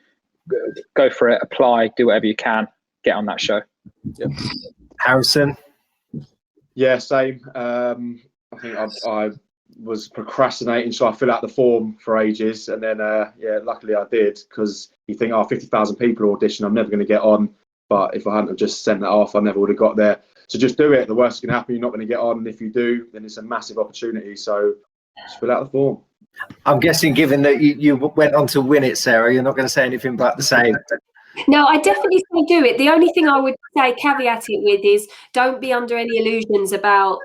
Go for it, apply, do whatever you can, get on that show. Yep. Harrison. Yeah, same. I think I was procrastinating, so I fill out the form for ages, and then luckily I did, because you think, 50,000 people audition, I'm never going to get on. But if I hadn't have just sent that off, I never would have got there. So just do it. The worst that can happen, you're not going to get on, and if you do, then it's a massive opportunity. So just fill out the form. I'm guessing, given that you went on to win it, Sarah, you're not going to say anything but the same. No, I definitely say do it. The only thing I would say, caveat it with, is don't be under any illusions about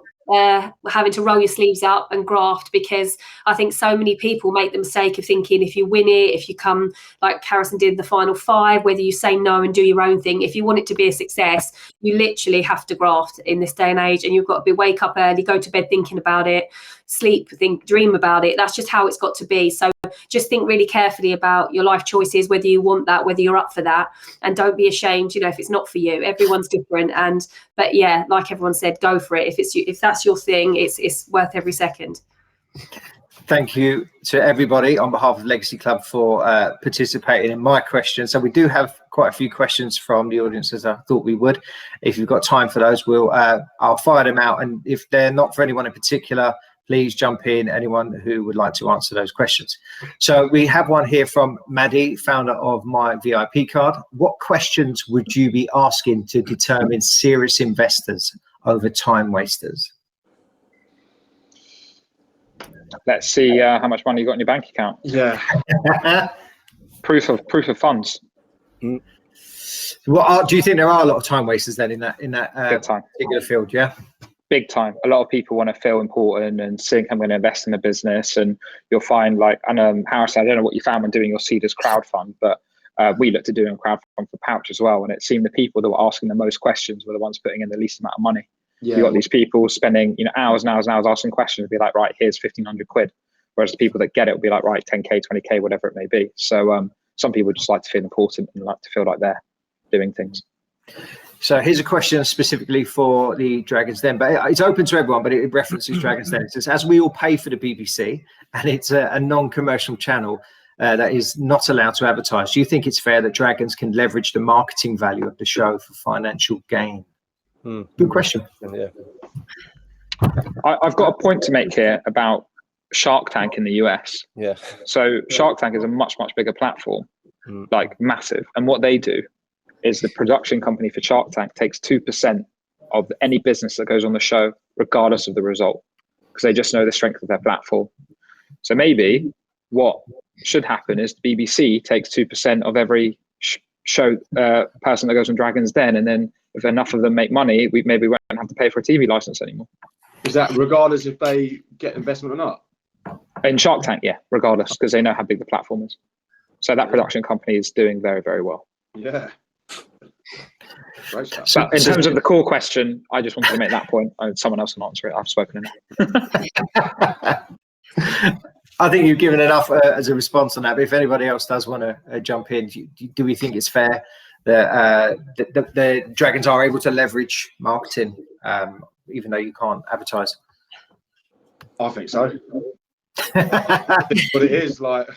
having to roll your sleeves up and graft, because I think so many people make the mistake of thinking if you win it, if you come, like Harrison did, the final 5, whether you say no and do your own thing, if you want it to be a success, you literally have to graft in this day and age, and you've got to wake up early, go to bed thinking about it, sleep, dream about it. That's just how it's got to be. So just think really carefully about your life choices, whether you want that, whether you're up for that, and don't be ashamed, you know, if it's not for you. Everyone's different. But yeah, like everyone said, go for it. If that's your thing, it's worth every second. Thank you to everybody on behalf of Legacy Club for participating in my questions. So we do have quite a few questions from the audience, as I thought we would. If you've got time for those, I'll fire them out. And if they're not for anyone in particular, please jump in, anyone who would like to answer those questions. So we have one here from Maddie, founder of My VIP Card. What questions would you be asking to determine serious investors over time wasters? Let's see how much money you got in your bank account. Yeah. proof of funds. Well, do you think there are a lot of time wasters then in that particular field? Yeah. Big time. A lot of people want to feel important and think I'm going to invest in a business, and you'll find, like, and Harrison, I don't know what you found when doing your Seeders crowdfund, but we looked at doing a crowdfund for Pouch as well, and it seemed the people that were asking the most questions were the ones putting in the least amount of money. Yeah. You got these people spending, hours and hours and hours asking questions, and be like, right, here's 1,500 quid. Whereas the people that get it will be like, right, 10K, 20K, whatever it may be. So some people just like to feel important and like to feel like they're doing things. So here's a question specifically for the Dragons Den, but it's open to everyone, but it references Dragons Den. It says, as we all pay for the BBC and it's a non-commercial channel that is not allowed to advertise, do you think it's fair that Dragons can leverage the marketing value of the show for financial gain? Good question. Yeah. I've got a point to make here about Shark Tank in the US. Yeah. So Shark Tank is a much, much bigger platform, like massive. And what they do is the production company for Shark Tank takes 2% of any business that goes on the show, regardless of the result, because they just know the strength of their platform. So maybe what should happen is the BBC takes 2% of every show person that goes on Dragons Den, and then if enough of them make money, we won't have to pay for a TV license anymore. Is that regardless if they get investment or not? In Shark Tank, yeah, regardless, because they know how big the platform is. So that production company is doing very, very well. Yeah. Great stuff. So in terms of the core question, I just wanted to make that point. Someone else can answer it. I've spoken enough. I think you've given enough as a response on that. But if anybody else does want to jump in, do we think it's fair that the Dragons are able to leverage marketing, even though you can't advertise? I think so. But it is like,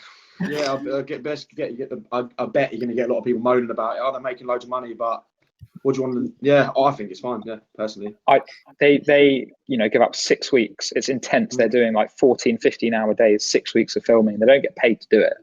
yeah, I bet you're going to get a lot of people moaning about it. Oh, they're making loads of money, but what do you want to? Yeah, I think it's fine. Yeah, personally. They give up 6 weeks. It's intense. They're doing like 14, 15-hour days, 6 weeks of filming. They don't get paid to do it.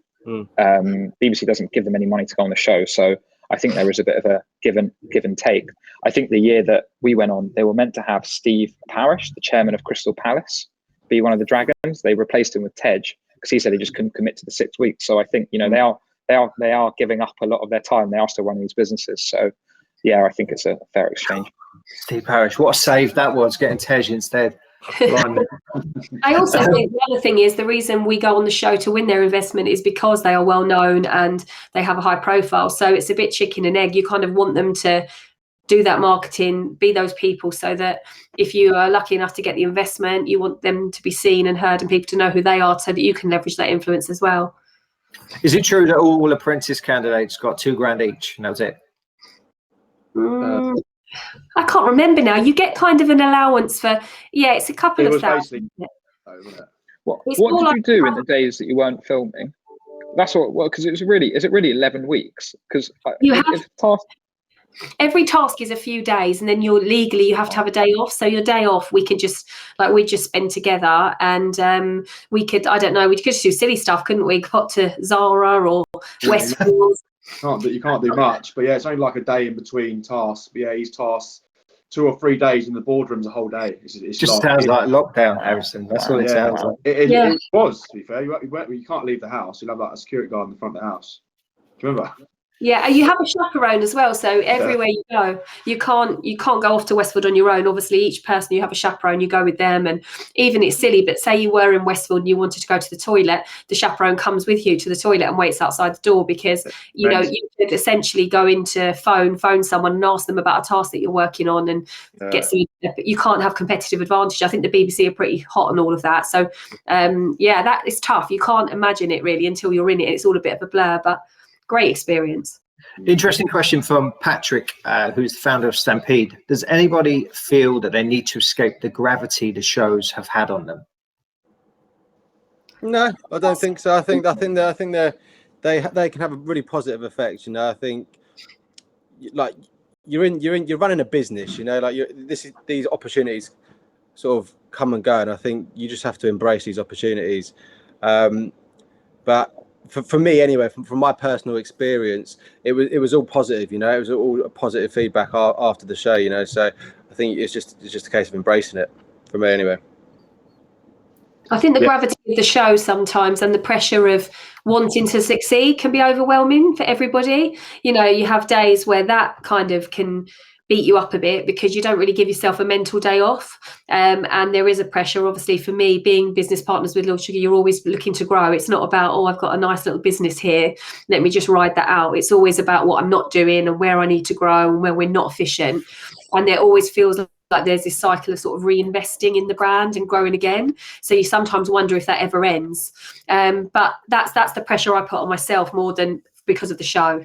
BBC doesn't give them any money to go on the show, so I think there is a bit of a give and take. I think the year that we went on, they were meant to have Steve Parish, the chairman of Crystal Palace, be one of the Dragons. They replaced him with Tej because he said he just couldn't commit to the 6 weeks. So I think they are giving up a lot of their time. They are still running these businesses. So yeah, I think it's a fair exchange. Steve Parish, what a save that was, getting Tej instead. I also think the other thing is the reason we go on the show to win their investment is because they are well known and they have a high profile. So it's a bit chicken and egg. You kind of want them to do that marketing, be those people, so that if you are lucky enough to get the investment, you want them to be seen and heard and people to know who they are so that you can leverage that influence as well. Is it true that all apprentice candidates got $2,000 each and that was it? I can't remember now. You get kind of an allowance for, it's a couple of thousand. What did you do in the days that you weren't filming? That's what, because is it really 11 weeks? Because every task is a few days, and then you have to have a day off. So your day off, we could just spend together, and we could just do silly stuff, couldn't we? Pop to Zara or Westfield. You can't do much, but yeah, it's only like a day in between tasks. But yeah, he's tasked 2 or 3 days in the boardroom's a whole day. It just sounds like lockdown, Harrison. That's what it sounds like. It was, to be fair. You can't leave the house. You'll have like a security guard in the front of the house. Do you remember? Yeah, and you have a chaperone as well. So everywhere you go, you can't go off to Westfield on your own. Obviously, each person you have a chaperone, you go with them. And even it's silly, but say you were in Westfield and you wanted to go to the toilet, the chaperone comes with you to the toilet and waits outside the door because you could essentially go into phone someone and ask them about a task that you're working on and get some. But you can't have competitive advantage. I think the BBC are pretty hot on all of that. So that is tough. You can't imagine it really until you're in it. It's all a bit of a blur, but great experience. Interesting question from Patrick, who's the founder of Stampede. Does anybody feel that they need to escape the gravity the shows have had on them? No, I don't think so. I think they can have a really positive effect. I think like you're running a business. Like these opportunities sort of come and go, and I think you just have to embrace these opportunities. But for me anyway, from my personal experience, it was all positive. It was all positive feedback after the show. So I think it's just a case of embracing it for me anyway. I think the gravity of the show sometimes and the pressure of wanting to succeed can be overwhelming for everybody. You have days where that kind of can beat you up a bit because you don't really give yourself a mental day off. And there is a pressure, obviously, for me, being business partners with Little Sugar, you're always looking to grow. It's not about, I've got a nice little business here, let me just ride that out. It's always about what I'm not doing and where I need to grow and where we're not efficient. And there always feels like there's this cycle of sort of reinvesting in the brand and growing again. So you sometimes wonder if that ever ends. But that's the pressure I put on myself more than because of the show.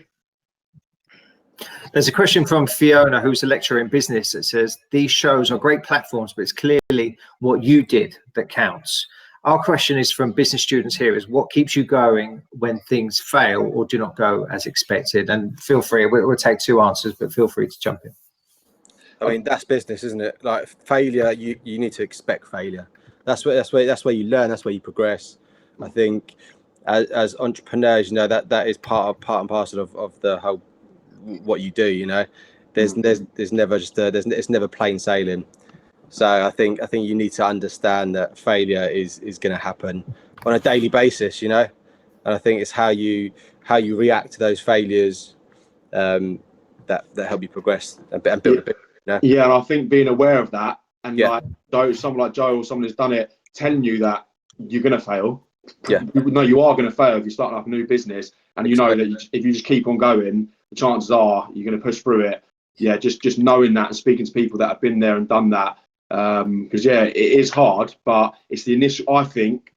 There's a question from Fiona, who's a lecturer in business, that says, these shows are great platforms, but it's clearly what you did that counts. Our question is from business students here is, what keeps you going when things fail or do not go as expected? And feel free, we'll take 2 answers, but feel free to jump in. I mean, that's business, isn't it? Like failure, you need to expect failure. That's where you learn. That's where you progress. I think as entrepreneurs, that is part and parcel of the whole what you do. there's never just it's never plain sailing. So I think you need to understand that failure is going to happen on a daily basis, you know. And I think it's how you react to those failures that help you progress and build a bit. You know? Yeah, and I think being aware of that, and like someone like Joe or someone who's done it, telling you that you're going to fail. Yeah. No, you are going to fail if you're starting up a new business, and you know that if you just keep on going, the chances are you're going to push through it. Yeah, just knowing that and speaking to people that have been there and done that. Because it is hard, but it's the initial. I think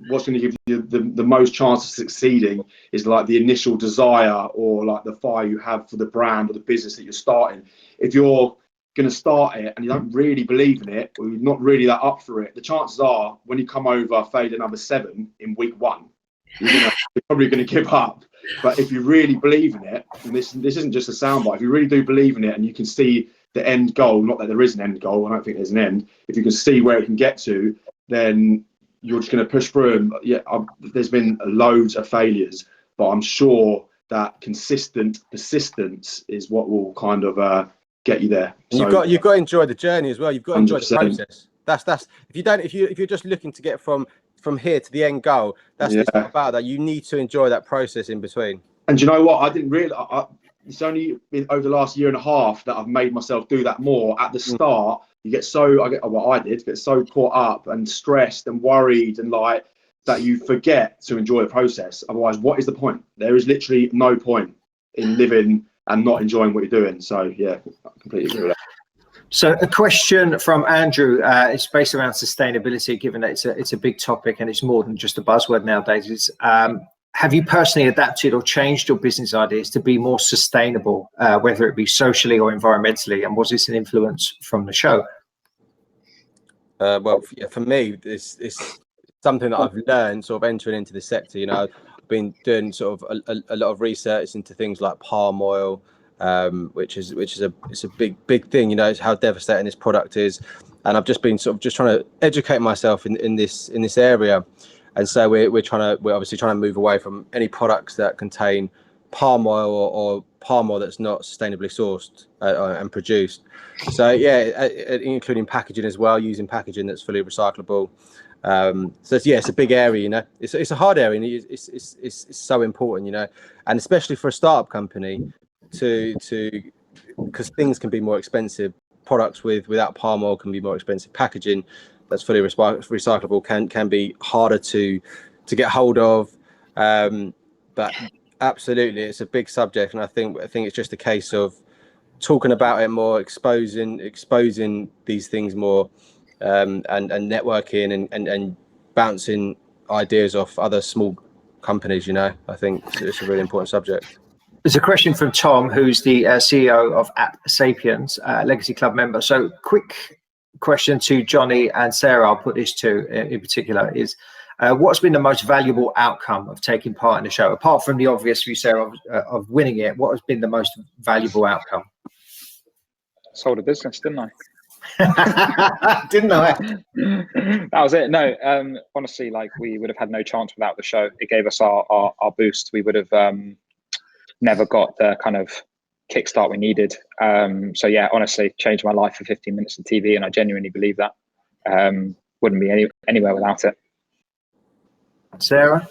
what's going to give you the most chance of succeeding is like the initial desire or like the fire you have for the brand or the business that you're starting. If you're going to start it and you don't really believe in it, or you're not really that up for it, the chances are when you come over failure number 7 in week 1, you're probably going to give up. But if you really believe in it, and this isn't just a soundbite, if you really do believe in it and you can see the end goal, not that there is an end goal, I don't think there's an end. If you can see where it can get to, then you're just going to push through. And there's been loads of failures, but I'm sure that consistent persistence is what will kind of get you there. So, you've got to enjoy the journey as well. You've got to enjoy the process. That's if you're just looking to get from here to the end goal, it's not about that. You need to enjoy that process in between. And you know what? I didn't really. It's only been over the last year and a half that I've made myself do that more. At the start, you get get so caught up and stressed and worried and like that you forget to enjoy the process. Otherwise, what is the point? There is literally no point in living and not enjoying what you're doing. So yeah, I completely agree with that. So a question from Andrew, it's based around sustainability, given that it's a big topic and it's more than just a buzzword nowadays. It's, have you personally adapted or changed your business ideas to be more sustainable, whether it be socially or environmentally? And was this an influence from the show? Well, yeah, for me, it's something that I've learned sort of entering into the sector. You know, I've been doing sort of a lot of research into things like palm oil, which is a big thing. You know, it's how devastating this product is, and I've just been sort of just trying to educate myself in this area. And so we're obviously trying to move away from any products that contain palm oil or palm oil that's not sustainably sourced and produced. So yeah, including packaging as well, using packaging that's fully recyclable. So it's a big area, you know. It's a hard area, and it's so important, you know, and especially for a startup company because things can be more expensive. Products without palm oil can be more expensive. Packaging that's fully recyclable can be harder to get hold of, but absolutely it's a big subject, and I think it's just a case of talking about it more, exposing these things more, and networking and bouncing ideas off other small companies. You know, I think it's a really important subject. There's a question from Tom, who's the CEO of App Sapiens, Legacy Club member. So quick question to Jonny and Sarah, I'll put this to in particular, is what's been the most valuable outcome of taking part in the show? Apart from the obvious for you, Sarah, of winning it, what has been the most valuable outcome? Sold a business, didn't I? Didn't I? That was it. No, honestly, like we would have had no chance without the show. It gave us our boost. We would have never got the kind of kickstart we needed. So yeah, honestly, changed my life for 15 minutes of TV, and I genuinely believe that. Wouldn't be anywhere without it. Sarah?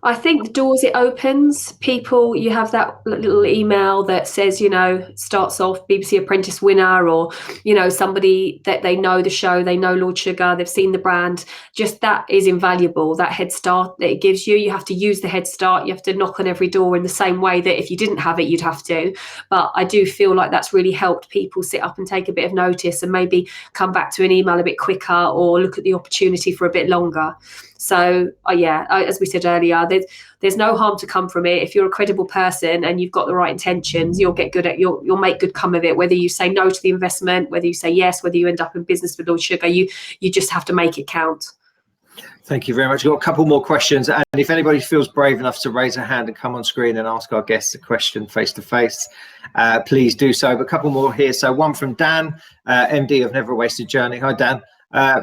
I think the doors it opens, people, you have that little email that says, you know, starts off BBC Apprentice winner, or, you know, somebody that they know the show, they know Lord Sugar, they've seen the brand. Just that is invaluable, that head start that it gives you. You have to use the head start. You have to knock on every door in the same way that if you didn't have it, you'd have to. But I do feel like that's really helped people sit up and take a bit of notice and maybe come back to an email a bit quicker or look at the opportunity for a bit longer. So as we said earlier, there's no harm to come from it. If you're a credible person and you've got the right intentions, you'll make good come of it. Whether you say no to the investment, whether you say yes, whether you end up in business with Lord Sugar, you just have to make it count. Thank you very much. We've got a couple more questions, and if anybody feels brave enough to raise a hand and come on screen and ask our guests a question face to face, please do so. But a couple more here. So one from Dan, MD of Never a Wasted Journey. Hi, Dan.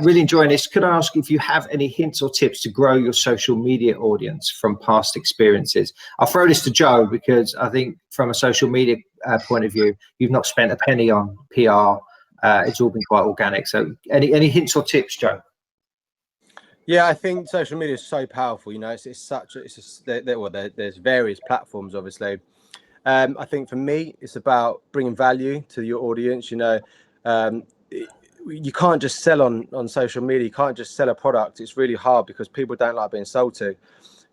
Really enjoying this. Could I ask if you have any hints or tips to grow your social media audience from past experiences? I'll throw this to Joe because I think from a social media point of view. You've not spent a penny on PR. It's all been quite organic. So any hints or tips, Joe? Yeah, I think social media is so powerful. You know, there's various platforms, obviously. I think for me, it's about bringing value to your audience. You know, you can't just sell on social media. You can't just sell a product. It's really hard because people don't like being sold to.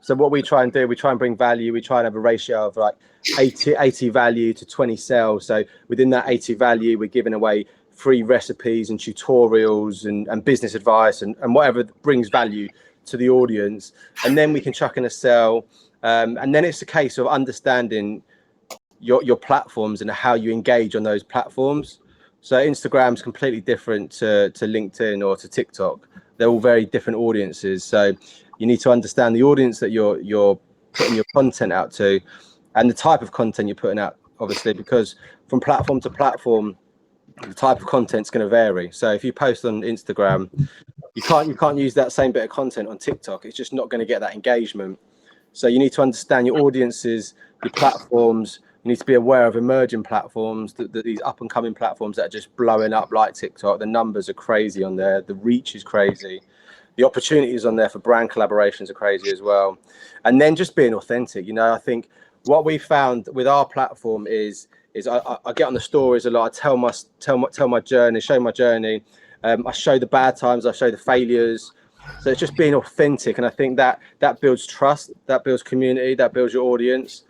So what we try and do, we try and bring value. We try and have a ratio of like 80 value to 20 sales. So within that 80 value, we're giving away free recipes and tutorials and business advice and whatever brings value to the audience. And then we can chuck in a sell. And then it's a case of understanding your platforms and how you engage on those platforms. So Instagram's completely different to LinkedIn or to TikTok. They're all very different audiences. So you need to understand the audience that you're putting your content out to, and the type of content you're putting out, obviously, because from platform to platform, the type of content's going to vary. So if you post on Instagram, you can't use that same bit of content on TikTok. It's just not going to get that engagement. So you need to understand your audiences, your platforms. You need to be aware of emerging platforms, that these up and coming platforms that are just blowing up like TikTok. The numbers are crazy on there. The reach is crazy. The opportunities on there for brand collaborations are crazy as well. And then just being authentic. You know, I think what we found with our platform is I get on the stories a lot. I tell my journey, show my journey. I show the bad times. I show the failures. So it's just being authentic, and I think that builds trust, that builds community, that builds your audience,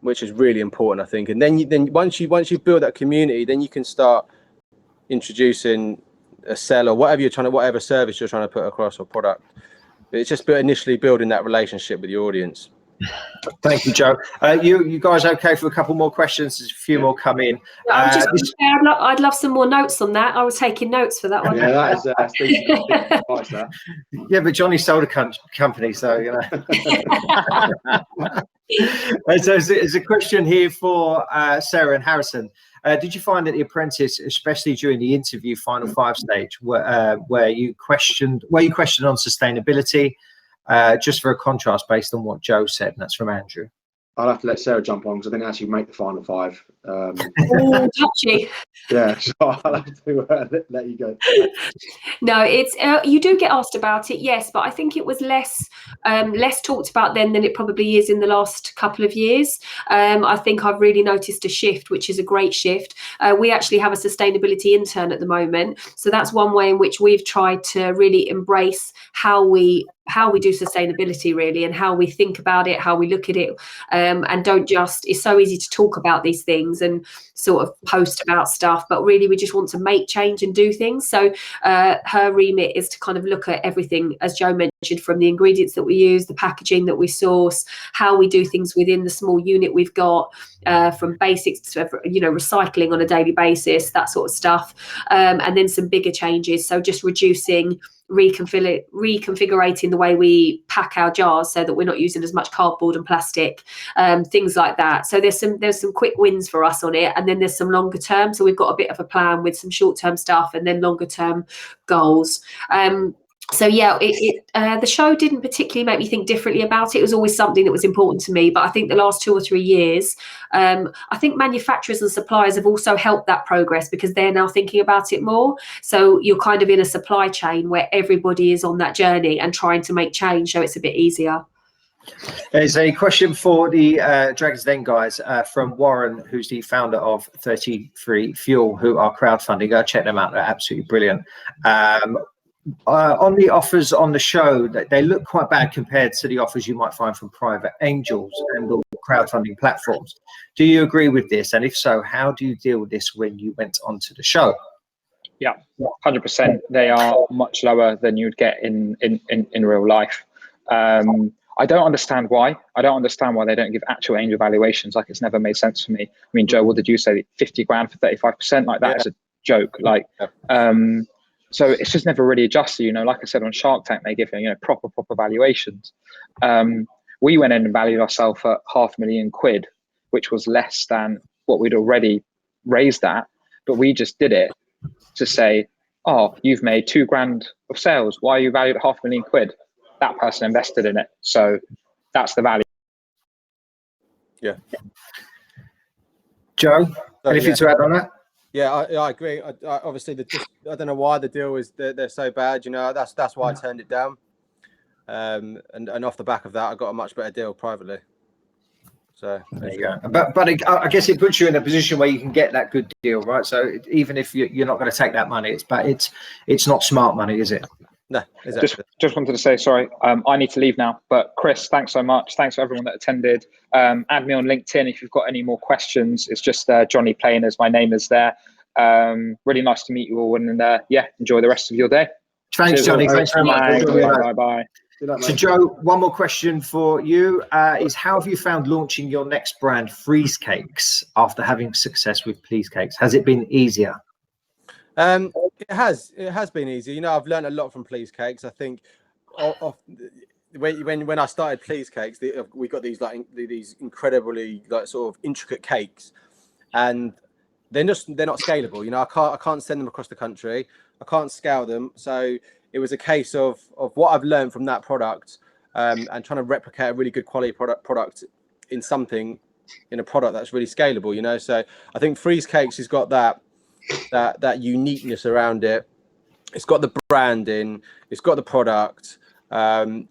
which is really important, I think. And then once you build that community, then you can start introducing a sell or whatever service you're trying to put across or product. But it's just initially building that relationship with your audience. Thank you, Joe. You guys okay for a couple more questions? There's a few more come in. I'd love some more notes on that. I was taking notes for that one. Yeah, that is decent advice, that. Yeah, but Johnny sold a company, so you know. So there's a question here for Sarah and Harrison. Did you find that The Apprentice, especially during the interview final 5 stage, where you questioned on sustainability? Just for a contrast based on what Joe said, and that's from Andrew. I'll have to let Sarah jump on because I didn't actually make the final 5. Oh, touchy. Yeah, so I'll have to let you go. No, it's you do get asked about it, yes, but I think it was less talked about then than it probably is in the last couple of years. I think I've really noticed a shift, which is a great shift. We actually have a sustainability intern at the moment, so that's one way in which we've tried to really embrace how we do sustainability, really, and how we think about it, how we look at it, and don't just, it's so easy to talk about these things and sort of post about stuff, but really we just want to make change and do things. So her remit is to kind of look at everything, as Joe mentioned, from the ingredients that we use, the packaging that we source, how we do things within the small unit we've got, from basics to, you know, recycling on a daily basis, that sort of stuff, and then some bigger changes. So just reducing, reconfigurating the way we pack our jars so that we're not using as much cardboard and plastic, things like that. So there's some quick wins for us on it, and then there's some longer term. So we've got a bit of a plan with some short term stuff and then longer term goals. So yeah, the show didn't particularly make me think differently about it. It was always something that was important to me, but I think the last 2 or 3 years, I think manufacturers and suppliers have also helped that progress because they're now thinking about it more. So you're kind of in a supply chain where everybody is on that journey and trying to make change, so it's a bit easier. There's a question for the Dragons Den guys from Warren, who's the founder of 33 Fuel, who are crowdfunding. Go check them out; they're absolutely brilliant. On the offers on the show, they look quite bad compared to the offers you might find from private angels and or crowdfunding platforms. Do you agree with this? And if so, how do you deal with this when you went onto the show? Yeah, 100%. They are much lower than you'd get in real life. I don't understand why. I don't understand why they don't give actual angel valuations. Like, it's never made sense for me. I mean, Joe, what did you say? 50 grand for 35%? Like, that is a joke. Like, so it's just never really adjusted. You know, like I said, on Shark Tank, they give, you know, proper valuations. We went in and valued ourselves at £500,000, which was less than what we'd already raised at. But we just did it to say, oh, you've made £2 grand of sales. Why are you valued at £500,000? That person invested in it. So that's the value. Yeah. Joe, anything to add on that? Yeah, I agree. Obviously, I don't know why the deal is they're so bad. You know, that's why I turned it down. And off the back of that, I got a much better deal privately. So there you go. But I guess it puts you in a position where you can get that good deal, right? So even if you're not going to take that money, it's not smart money, is it? No, exactly. Just wanted to say sorry. I need to leave now. But Chris, thanks so much. Thanks for everyone that attended. Add me on LinkedIn if you've got any more questions. It's just Jonny Plein, as my name is there. Really nice to meet you all, and enjoy the rest of your day. Thanks, Jonny. Thanks very much. Bye. So, Joe, one more question for you is: how have you found launching your next brand, Pleesecakes, after having success with Pleesecakes? Has it been easier? It has been easy. You know, I've learned a lot from Pleesecakes. I think when I started Pleesecakes, we got these incredibly sort of intricate cakes, and they're not scalable. You know, I can't send them across the country. I can't scale them. So it was a case of what I've learned from that product, and trying to replicate a really good quality product in a product that's really scalable. You know, so I think Pleesecakes has got that uniqueness around it. It's got the branding, it's got the product, and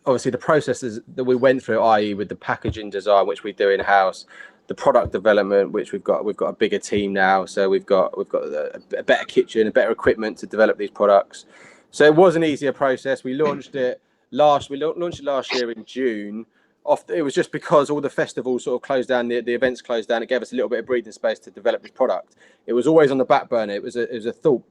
obviously the processes that we went through, i.e. with the packaging design, which we do in house, the product development, which we've got a bigger team now, so we've got a better kitchen, a better equipment to develop these products. So it was an easier process. We launched it last year in June. It was just because all the festivals sort of closed down, the events closed down. It gave us a little bit of breathing space to develop this product. It was always on the back burner. It was a thought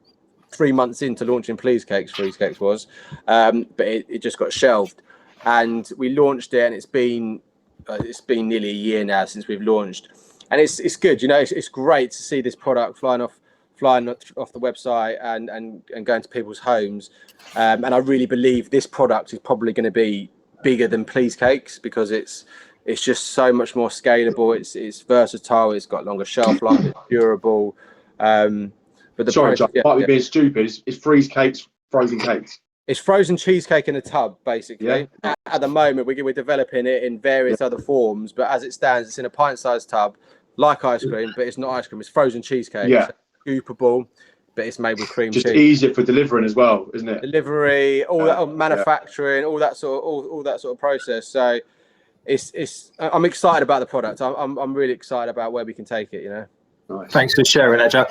3 months into launching Pleesecakes was, but it just got shelved. And we launched it, and it's been nearly a year now since we've launched, and it's good. You know, it's great to see this product flying off the website and going to people's homes. And I really believe this product is probably going to be bigger than Pleesecakes because it's just so much more scalable. It's versatile. It's got longer shelf life. It's durable. But Sorry, John, might be being stupid. It's Pleesecakes, frozen cakes. It's frozen cheesecake in a tub, basically. Yeah. At the moment, we're developing it in various other forms, but as it stands, it's in a pint-sized tub, like ice cream, but it's not ice cream. It's frozen cheesecake. Yeah. So scoopable, but it's made with cream cheese. Just easier for delivering as well, isn't it? Delivery, all that manufacturing, all that sort of process. So I'm excited about the product. I'm really excited about where we can take it. You know. Nice. Thanks for sharing that, Joe.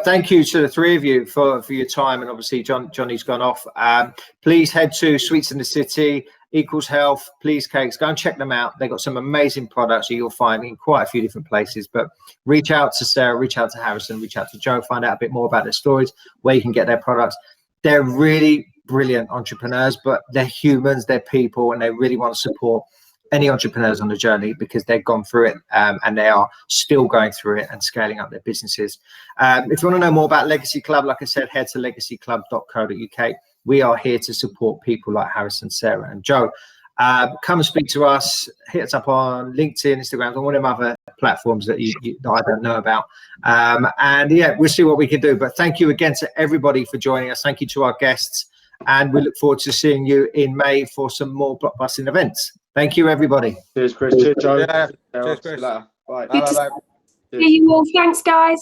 Thank you to the three of you for your time, and obviously Johnny's gone off. Please head to Sweets in the City, Equals Health, Pleesecakes. Go and check them out. They've got some amazing products that you'll find in quite a few different places. But reach out to Sarah, reach out to Harrison, reach out to Joe, find out a bit more about their stories, where you can get their products. They're really brilliant entrepreneurs, but they're humans, they're people, and they really want to support any entrepreneurs on the journey because they've gone through it and they are still going through it and scaling up their businesses. If you want to know more about Legacy Club, like I said, head to legacyclub.co.uk. We are here to support people like Harrison, Sarah, and Joe. Come and speak to us. Hit us up on LinkedIn, Instagram, and one of them other platforms that that I don't know about. And yeah, we'll see what we can do. But thank you again to everybody for joining us. Thank you to our guests. And we look forward to seeing you in May for some more blockbusting events. Thank you, everybody. Cheers, Chris. Cheers, Joe. Yeah. Cheers, Chris. Bye. Good to see you all. Thanks, guys.